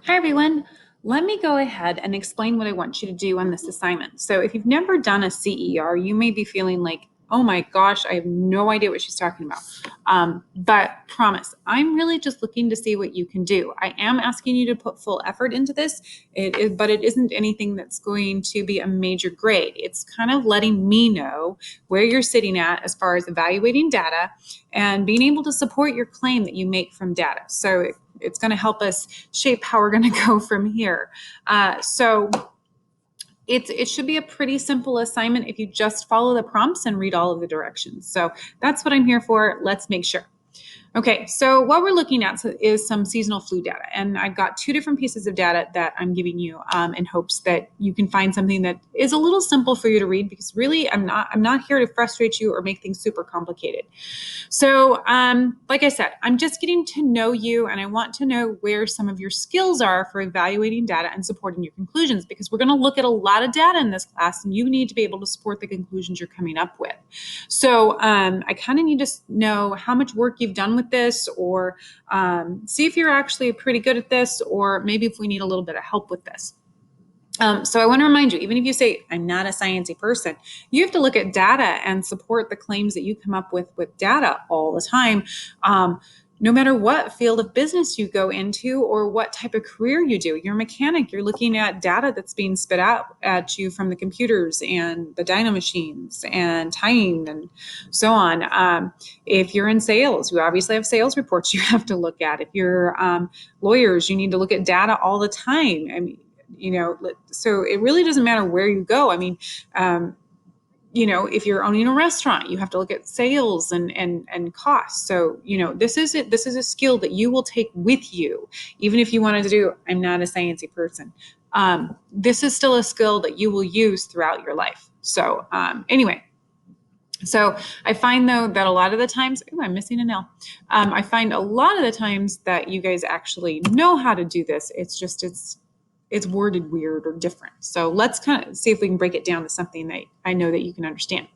Hi, everyone. Let me go ahead and explain what I want you to do on this assignment. So, if you've never done a CER, you may be feeling like, oh my gosh, I have no idea what she's talking about. But promise, I'm really just looking to see what you can do. I am asking you to put full effort into this, but it isn't anything that's going to be a major grade. It's kind of letting me know where you're sitting at as far as evaluating data and being able to support your claim that you make from data. So, it's going to help us shape how we're going to go from here. It should be a pretty simple assignment if you just follow the prompts and read all of the directions. So that's what I'm here for. Let's make sure. Okay, so what we're looking at is some seasonal flu data, and I've got two different pieces of data that I'm giving you in hopes that you can find something that is a little simple for you to read. Because really, I'm not here to frustrate you or make things super complicated. So, like I said, I'm just getting to know you, and I want to know where some of your skills are for evaluating data and supporting your conclusions, because we're going to look at a lot of data in this class, and you need to be able to support the conclusions you're coming up with. So, I kind of need to know how much work you've done with this, or see if you're actually pretty good at this, or maybe if we need a little bit of help with this. So I want to remind you, even if you say, I'm not a sciencey person, you have to look at data and support the claims that you come up with data all the time. No matter what field of business you go into or what type of career you do, you're a mechanic, you're looking at data that's being spit out at you from the computers and the dyno machines and tying and so on. If you're in sales, you obviously have sales reports you have to look at. If you're lawyers, you need to look at data all the time. I mean, so it really doesn't matter where you go. I mean, if you're owning a restaurant, you have to look at sales and costs. So, this is it. This is a skill that you will take with you, even if you wanted to do, I'm not a sciencey person. This is still a skill that you will use throughout your life. So, anyway. So I find though that a lot of the times, I'm missing an L. I find a lot of the times that you guys actually know how to do this. It's just it's worded weird or different. So let's kind of see if we can break it down to something that I know that you can understand.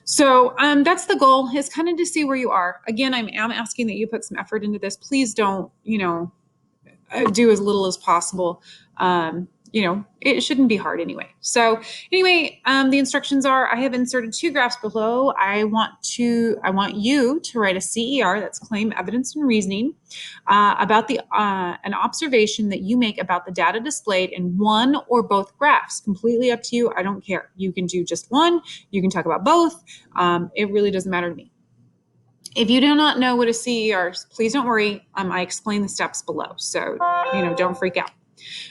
So that's the goal, is kind of to see where you are. Again, I am asking that you put some effort into this. Please don't, do as little as possible. It shouldn't be hard anyway. So anyway, the instructions are, I have inserted two graphs below. I want you to write a CER, that's claim, evidence, and reasoning, about an observation that you make about the data displayed in one or both graphs. Completely up to you. I don't care. You can do just one. You can talk about both. It really doesn't matter to me. If you do not know what a CER is, please don't worry. I explain the steps below, so don't freak out.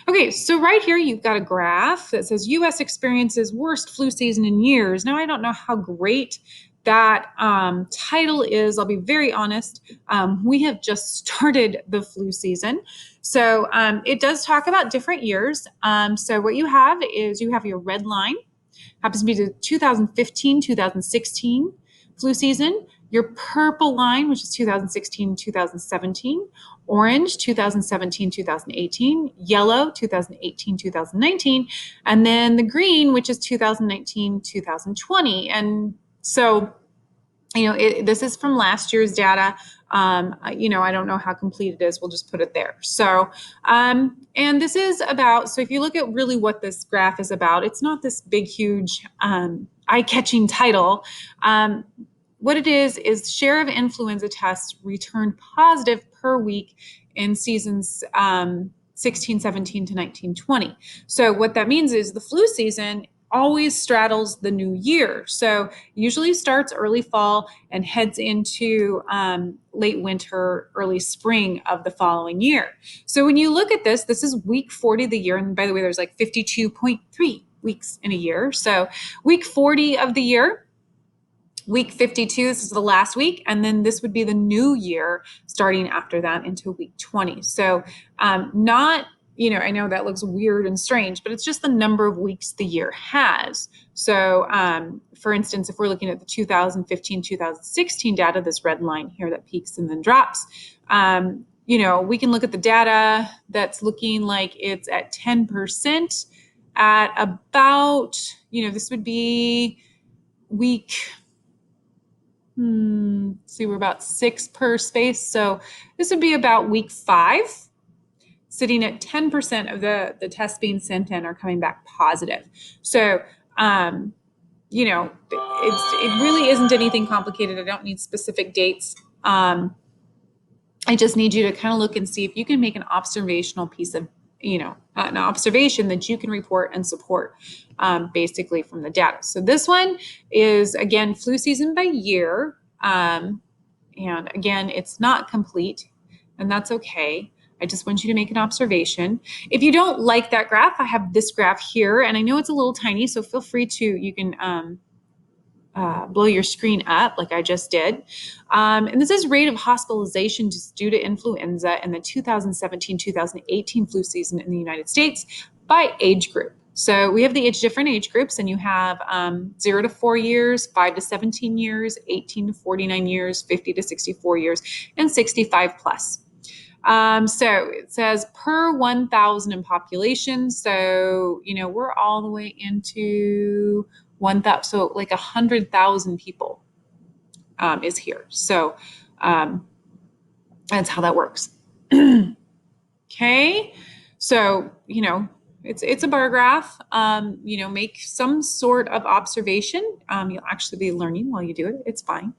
Okay, so right here you've got a graph that says U.S. experiences worst flu season in years. Now I don't know how great that title is. I'll be very honest. We have just started the flu season, so it does talk about different years. So what you have is you have your red line, happens to be the 2015, 2016 flu season. Your purple line, which is 2016, 2017, orange, 2017, 2018, yellow, 2018, 2019, and then the green, which is 2019, 2020. And so, this is from last year's data. I don't know how complete it is. We'll just put it there. So, and this is about, so if you look at really what this graph is about, it's not this big, huge, eye-catching title. What it is share of influenza tests returned positive per week in seasons 16, 17 to 19, 20. So what that means is the flu season always straddles the new year. So usually starts early fall and heads into late winter, early spring of the following year. So when you look at this is week 40 of the year. And by the way, there's like 52.3 weeks in a year. So week 40 of the year, week 52, this is the last week, and then this would be the new year starting after that into week 20. So not, I know that looks weird and strange, but it's just the number of weeks the year has. So for instance, if we're looking at the 2015, 2016 data, this red line here that peaks and then drops, we can look at the data that's looking like it's at 10% at about, this would be week, see, we're about 6 per space. So this would be about week 5. sitting at 10% of the tests being sent in are coming back positive. So, you know, it really isn't anything complicated. I don't need specific dates. I just need you to kind of look and see if you can make an observational piece of, an observation that you can report and support basically from the data. So this one is, again, flu season by year. And again, it's not complete, and that's okay. I just want you to make an observation. If you don't like that graph, I have this graph here, and I know it's a little tiny, so feel free to, you can blow your screen up like I just did. And this is rate of hospitalization just due to influenza in the 2017-2018 flu season in the United States by age group. So we have the different age groups, and you have 0 to 4 years, 5 to 17 years, 18 to 49 years, 50 to 64 years, and 65 plus. So it says per 1,000 in population. So, we're all the way into 1,000. So like 100,000 people is here. So that's how that works. Okay. So, it's a bar graph. Make some sort of observation. You'll actually be learning while you do it. It's fine.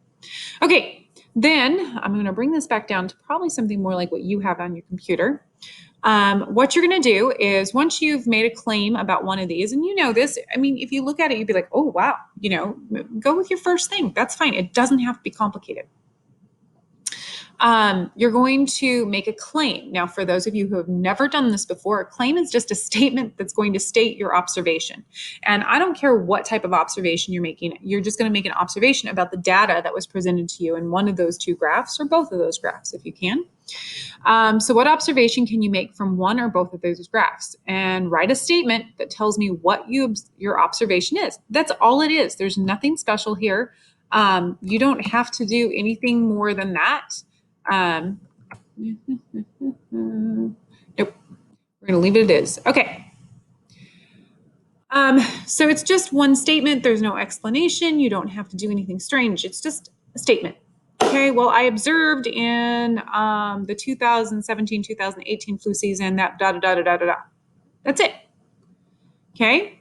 Okay. Then I'm going to bring this back down to probably something more like what you have on your computer. What you're going to do is, once you've made a claim about one of these, and this, if you look at it, you'd be like, oh, wow, go with your first thing. That's fine. It doesn't have to be complicated. You're going to make a claim. Now, for those of you who have never done this before, a claim is just a statement that's going to state your observation. And I don't care what type of observation you're making. You're just going to make an observation about the data that was presented to you in one of those two graphs, or both of those graphs if you can. So what observation can you make from one or both of those graphs? And write a statement that tells me what your observation is. That's all it is. There's nothing special here. You don't have to do anything more than that. Nope. We're going to leave it as is. Okay. So it's just one statement. There's no explanation. You don't have to do anything strange. It's just a statement. Okay, well, I observed in the 2017-2018 flu season that da-da-da-da-da-da. That's it. Okay.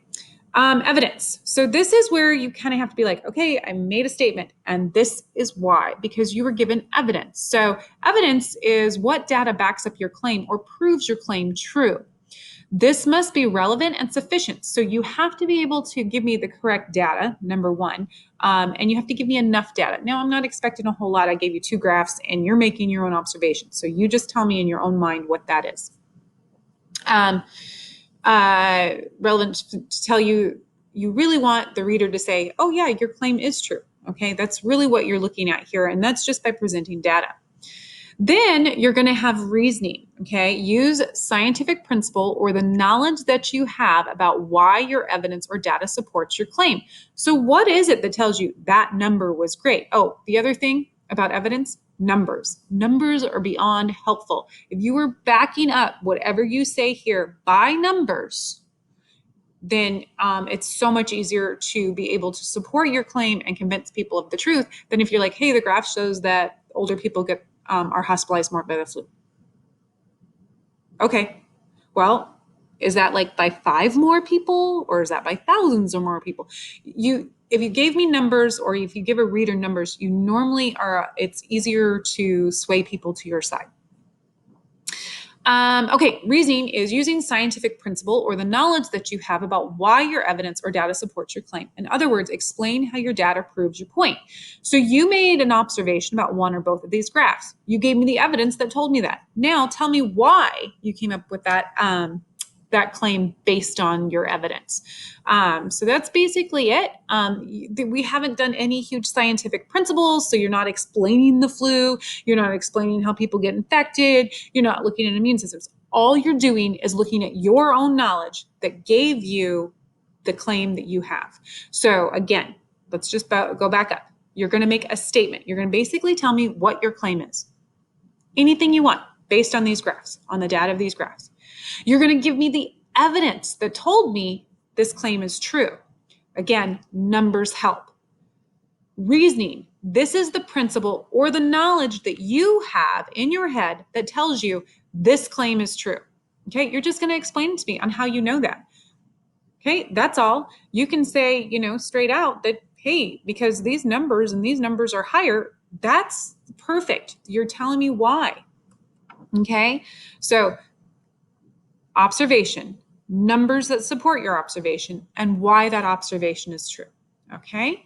Evidence. So this is where you kind of have to be like, okay, I made a statement, and this is why, because you were given evidence. So evidence is what data backs up your claim or proves your claim true. This must be relevant and sufficient. So you have to be able to give me the correct data, number one, and you have to give me enough data. Now, I'm not expecting a whole lot. I gave you two graphs, and you're making your own observations. So you just tell me in your own mind what that is. Relevant to tell you, you really want the reader to say, oh yeah, your claim is true. Okay, that's really what you're looking at here, and that's just by presenting data. Then you're going to have reasoning. Okay, use scientific principle or the knowledge that you have about why your evidence or data supports your claim. So what is it that tells you that number was great? Oh, the other thing about evidence, numbers. Numbers are beyond helpful. If you were backing up whatever you say here by numbers, then it's so much easier to be able to support your claim and convince people of the truth than if you're like, hey, the graph shows that older people are hospitalized more by the flu. Okay, well, is that like by 5 more people, or is that by thousands or more people? If you gave me numbers, or if you give a reader numbers, you normally it's easier to sway people to your side. Okay, reasoning is using scientific principle or the knowledge that you have about why your evidence or data supports your claim. In other words, explain how your data proves your point. So you made an observation about one or both of these graphs. You gave me the evidence that told me that. Now tell me why you came up with that claim based on your evidence. So that's basically it. We haven't done any huge scientific principles, so you're not explaining the flu, you're not explaining how people get infected, you're not looking at immune systems. All you're doing is looking at your own knowledge that gave you the claim that you have. So again, let's just go back up. You're going to make a statement. You're going to basically tell me what your claim is. Anything you want based on these graphs, on the data of these graphs. You're going to give me the evidence that told me this claim is true. Again, numbers help. Reasoning. This is the principle or the knowledge that you have in your head that tells you this claim is true. Okay, you're just going to explain to me on how you know that. Okay, that's all. You can say, straight out that, hey, because these numbers and these numbers are higher, that's perfect. You're telling me why. Okay, so observation, numbers that support your observation, and why that observation is true. Okay.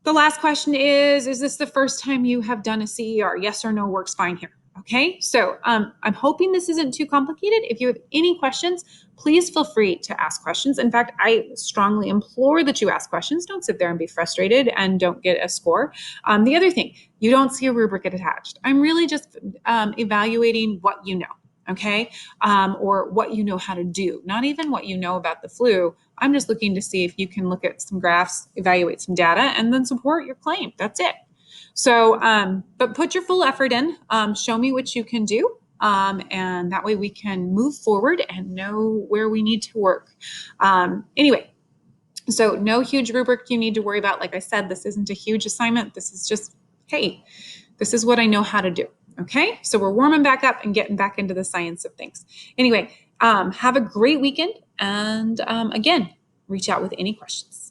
The last question is this the first time you have done a CER? Yes or no works fine here. Okay, so I'm hoping this isn't too complicated. If you have any questions, please feel free to ask questions. In fact, I strongly implore that you ask questions. Don't sit there and be frustrated and don't get a score. The other thing, you don't see a rubric attached. I'm really just evaluating what you know, okay, or what you know how to do, not even what you know about the flu. I'm just looking to see if you can look at some graphs, evaluate some data, and then support your claim. That's it. So, but put your full effort in, show me what you can do. And that way we can move forward and know where we need to work. Anyway, so no huge rubric you need to worry about. Like I said, this isn't a huge assignment. This is just, hey, this is what I know how to do. Okay, so we're warming back up and getting back into the science of things. Anyway, have a great weekend. And again, reach out with any questions.